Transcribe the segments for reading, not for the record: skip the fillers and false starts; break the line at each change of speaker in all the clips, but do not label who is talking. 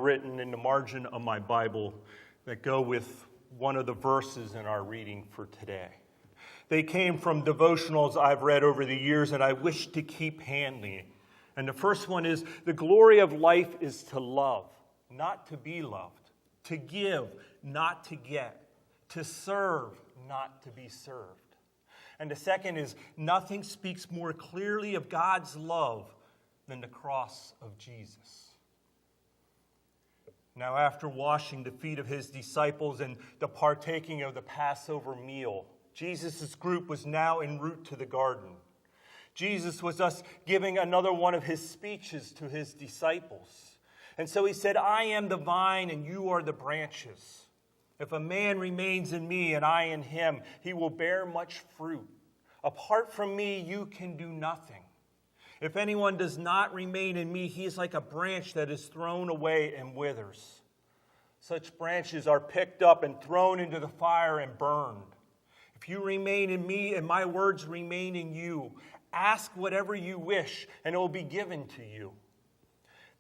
written in the margin of my Bible that go with one of the verses in our reading for today. They came from devotionals I've read over the years, and I wish to keep handy. And the first one is, the glory of life is to love, not to be loved, to give, not to get, to serve, not to be served. And the second is, nothing speaks more clearly of God's love than the cross of Jesus. Now, after washing the feet of his disciples and the partaking of the Passover meal, Jesus' group was now en route to the garden. Jesus was thus giving another one of his speeches to his disciples. And so he said, I am the vine and you are the branches. If a man remains in me and I in him, he will bear much fruit. Apart from me, you can do nothing. If anyone does not remain in me, he is like a branch that is thrown away and withers. Such branches are picked up and thrown into the fire and burned. If you remain in me and my words remain in you, ask whatever you wish and it will be given to you.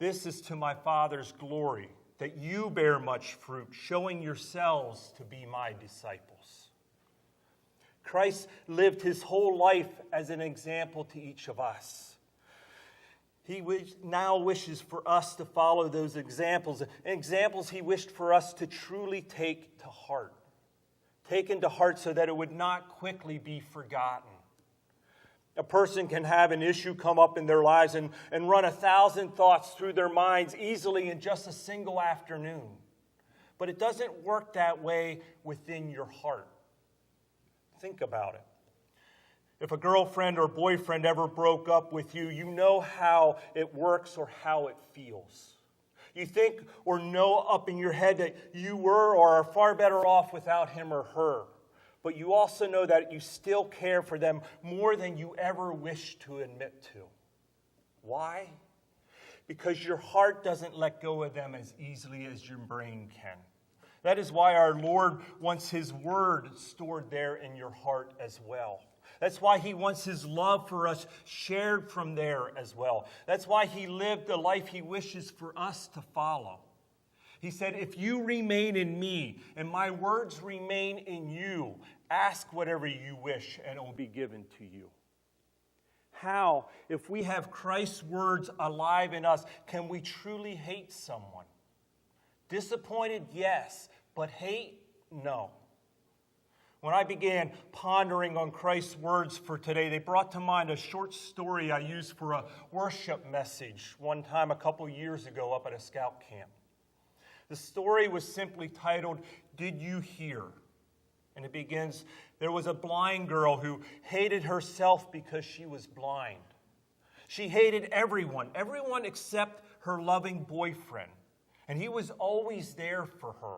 This is to my Father's glory, that you bear much fruit, showing yourselves to be my disciples. Christ lived his whole life as an example to each of us. He now wishes for us to follow those examples he wished for us to truly take to heart. Taken to heart so that it would not quickly be forgotten. A person can have an issue come up in their lives and run 1,000 thoughts through their minds easily in just a single afternoon. But it doesn't work that way within your heart. Think about it. If a girlfriend or boyfriend ever broke up with you, you know how it works or how it feels. You think or know up in your head that you were or are far better off without him or her. But you also know that you still care for them more than you ever wish to admit to. Why? Because your heart doesn't let go of them as easily as your brain can. That is why our Lord wants his word stored there in your heart as well. That's why he wants his love for us shared from there as well. That's why he lived the life he wishes for us to follow. He said, if you remain in me and my words remain in you, ask whatever you wish and it will be given to you. How, if we have Christ's words alive in us, can we truly hate someone? Disappointed, yes, but hate, no. When I began pondering on Christ's words for today, they brought to mind a short story I used for a worship message one time a couple years ago up at a scout camp. The story was simply titled, Did You Hear? And it begins, there was a blind girl who hated herself because she was blind. She hated everyone except her loving boyfriend. And he was always there for her.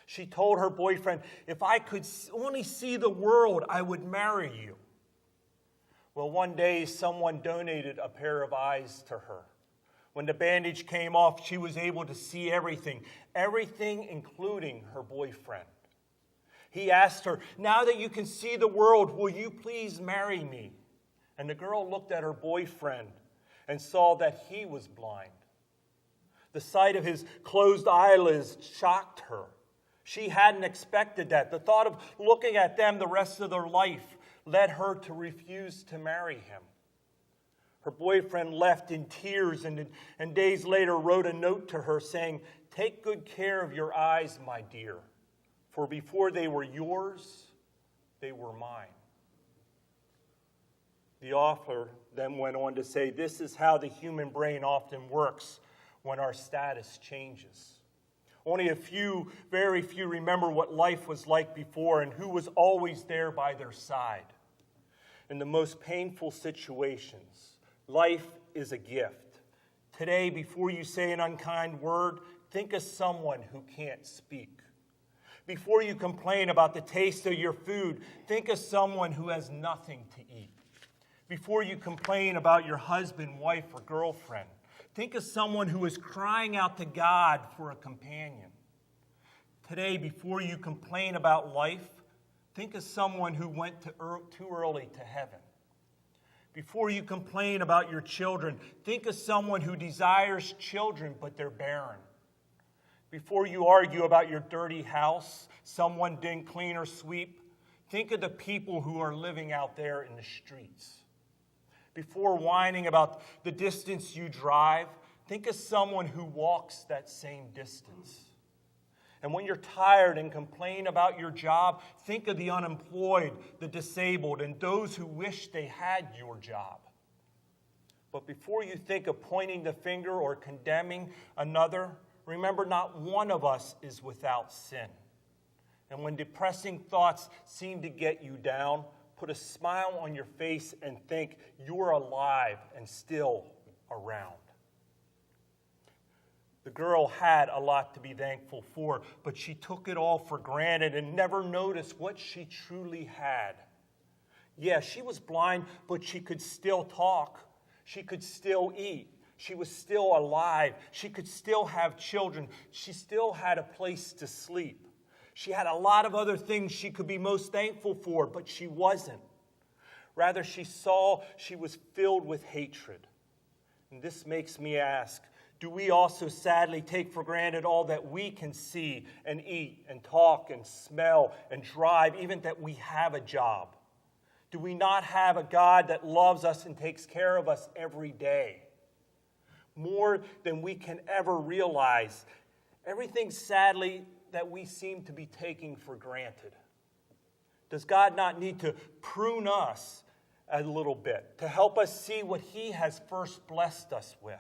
She told her boyfriend, if I could only see the world, I would marry you. Well, one day someone donated a pair of eyes to her. When the bandage came off, she was able to see everything including her boyfriend. He asked her, now that you can see the world, will you please marry me? And the girl looked at her boyfriend and saw that he was blind. The sight of his closed eyelids shocked her. She hadn't expected that. The thought of looking at them the rest of their life led her to refuse to marry him. Her boyfriend left in tears and days later wrote a note to her saying, take good care of your eyes, my dear, for before they were yours, they were mine. The author then went on to say, this is how the human brain often works when our status changes. Only very few remember what life was like before and who was always there by their side. In the most painful situations, life is a gift. Today, before you say an unkind word, think of someone who can't speak. Before you complain about the taste of your food, think of someone who has nothing to eat. Before you complain about your husband, wife, or girlfriend, think of someone who is crying out to God for a companion. Today, before you complain about life, think of someone who went too early to heaven. Before you complain about your children, think of someone who desires children but they're barren. Before you argue about your dirty house, someone didn't clean or sweep, think of the people who are living out there in the streets. Before whining about the distance you drive, think of someone who walks that same distance. And when you're tired and complain about your job, think of the unemployed, the disabled, and those who wish they had your job. But before you think of pointing the finger or condemning another, remember not one of us is without sin. And when depressing thoughts seem to get you down, put a smile on your face and think you're alive and still around. The girl had a lot to be thankful for, but she took it all for granted and never noticed what she truly had. Yeah, she was blind, but she could still talk. She could still eat. She was still alive. She could still have children. She still had a place to sleep. She had a lot of other things she could be most thankful for, but she wasn't. Rather, she saw she was filled with hatred. And this makes me ask, do we also sadly take for granted all that we can see and eat and talk and smell and drive, even that we have a job? Do we not have a God that loves us and takes care of us every day? More than we can ever realize. Everything, sadly, that we seem to be taking for granted. Does God not need to prune us a little bit to help us see what He has first blessed us with?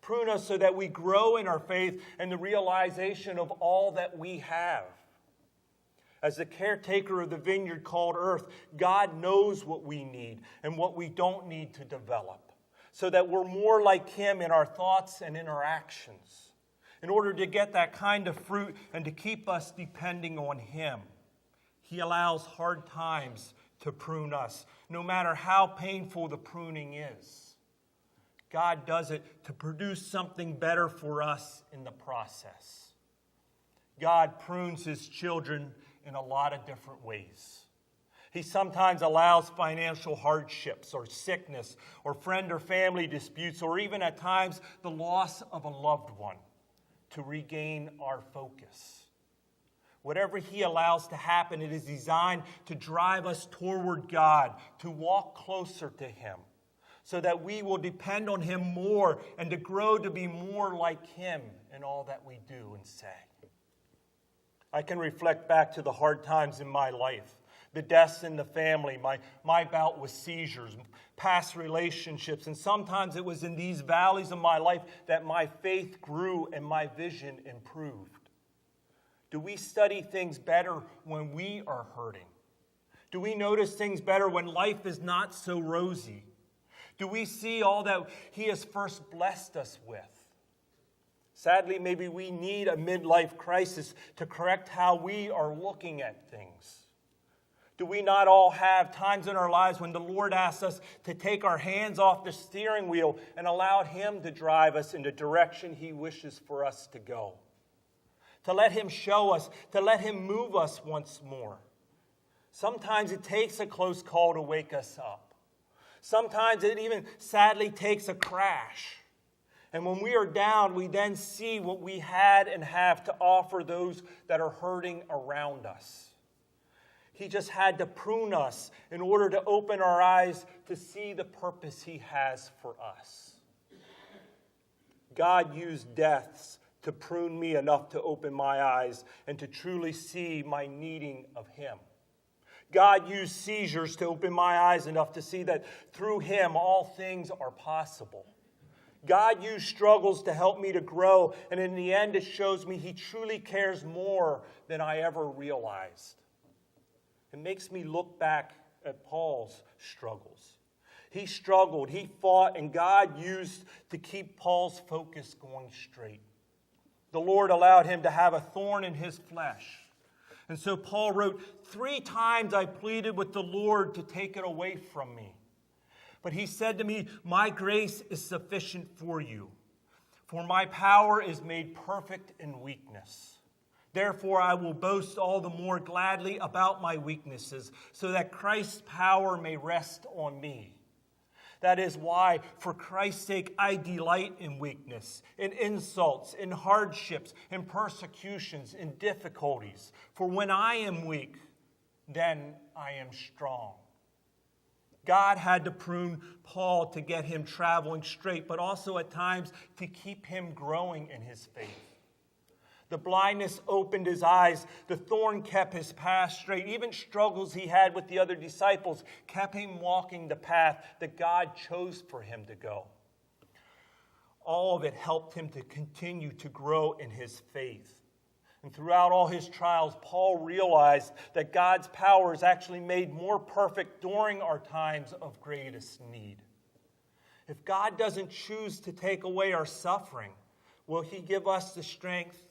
Prune us so that we grow in our faith and the realization of all that we have. As the caretaker of the vineyard called earth, God knows what we need and what we don't need to develop, so that we're more like Him in our thoughts and in our actions. In order to get that kind of fruit and to keep us depending on Him, He allows hard times to prune us, no matter how painful the pruning is. God does it to produce something better for us in the process. God prunes His children in a lot of different ways. He sometimes allows financial hardships or sickness or friend or family disputes or even at times the loss of a loved one to regain our focus. Whatever He allows to happen, it is designed to drive us toward God, to walk closer to Him, so that we will depend on Him more and to grow to be more like Him in all that we do and say. I can reflect back to the hard times in my life, the deaths in the family, my bout with seizures, past relationships, and sometimes it was in these valleys of my life that my faith grew and my vision improved. Do we study things better when we are hurting? Do we notice things better when life is not so rosy? Do we see all that He has first blessed us with? Sadly, maybe we need a midlife crisis to correct how we are looking at things. Do we not all have times in our lives when the Lord asks us to take our hands off the steering wheel and allow Him to drive us in the direction He wishes for us to go? To let Him show us, to let Him move us once more. Sometimes it takes a close call to wake us up. Sometimes it even sadly takes a crash. And when we are down, we then see what we had and have to offer those that are hurting around us. He just had to prune us in order to open our eyes to see the purpose He has for us. God used deaths to prune me enough to open my eyes and to truly see my needing of Him. God used seizures to open my eyes enough to see that through Him all things are possible. God used struggles to help me to grow, and in the end it shows me He truly cares more than I ever realized. It makes me look back at Paul's struggles. He struggled, he fought, and God used to keep Paul's focus going straight. The Lord allowed him to have a thorn in his flesh. And so Paul wrote, 3 times I pleaded with the Lord to take it away from me. But He said to me, my grace is sufficient for you, for my power is made perfect in weakness. Therefore I will boast all the more gladly about my weaknesses, so that Christ's power may rest on me. That is why, for Christ's sake, I delight in weakness, in insults, in hardships, in persecutions, in difficulties. For when I am weak, then I am strong. God had to prune Paul to get him traveling straight, but also at times to keep him growing in his faith. The blindness opened his eyes. The thorn kept his path straight. Even struggles he had with the other disciples kept him walking the path that God chose for him to go. All of it helped him to continue to grow in his faith. And throughout all his trials, Paul realized that God's power is actually made more perfect during our times of greatest need. If God doesn't choose to take away our suffering, will he give us the strength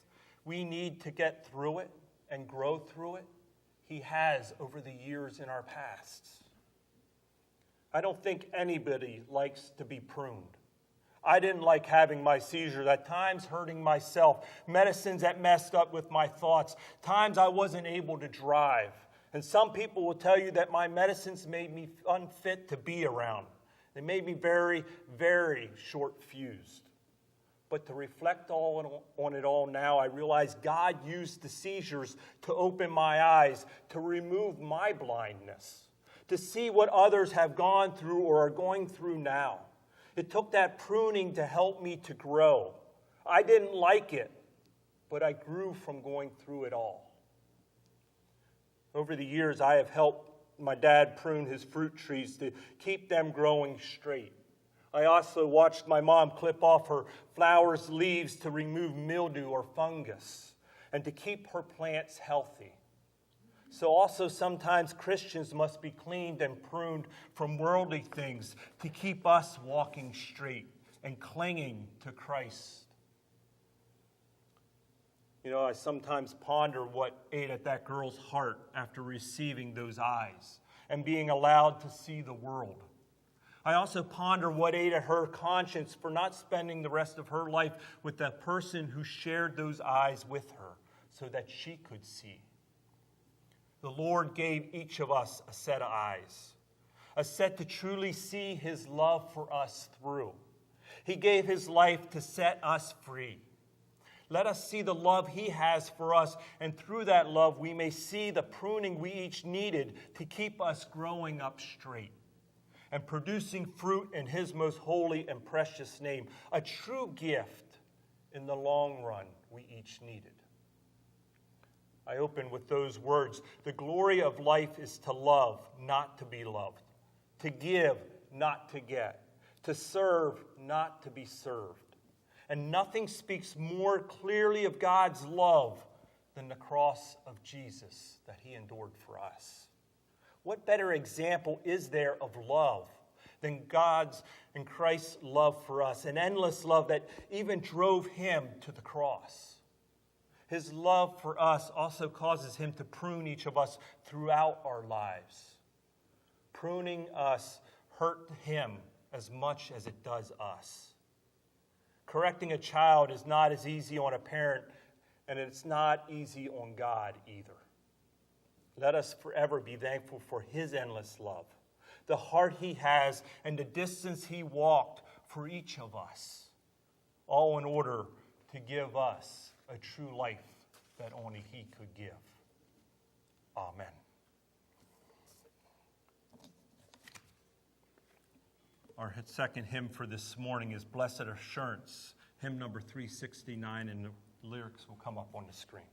we need to get through it and grow through it? He has over the years in our pasts. I don't think anybody likes to be pruned. I didn't like having my seizures, at times hurting myself, medicines that messed up with my thoughts, times I wasn't able to drive. And some people will tell you that my medicines made me unfit to be around. They made me very, very short-fused. But to reflect on it all now, I realize God used the seizures to open my eyes, to remove my blindness, to see what others have gone through or are going through now. It took that pruning to help me to grow. I didn't like it, but I grew from going through it all. Over the years, I have helped my dad prune his fruit trees to keep them growing straight. I also watched my mom clip off her flowers' leaves to remove mildew or fungus and to keep her plants healthy. So also sometimes Christians must be cleaned and pruned from worldly things to keep us walking straight and clinging to Christ. You know, I sometimes ponder what ate at that girl's heart after receiving those eyes and being allowed to see the world. I also ponder what ate at her conscience for not spending the rest of her life with the person who shared those eyes with her so that she could see. The Lord gave each of us a set of eyes, a set to truly see his love for us through. He gave his life to set us free. Let us see the love he has for us, and through that love we may see the pruning we each needed to keep us growing up straight and producing fruit in his most holy and precious name, a true gift in the long run we each needed. I open with those words. The glory of life is to love, not to be loved, to give, not to get, to serve, not to be served. And nothing speaks more clearly of God's love than the cross of Jesus that he endured for us. What better example is there of love than God's and Christ's love for us, an endless love that even drove him to the cross? His love for us also causes him to prune each of us throughout our lives. Pruning us hurt him as much as it does us. Correcting a child is not as easy on a parent, and it's not easy on God either. Let us forever be thankful for his endless love, the heart he has, and the distance he walked for each of us, all in order to give us a true life that only he could give. Amen. Our second hymn for this morning is Blessed Assurance, hymn number 369, and the lyrics will come up on the screen.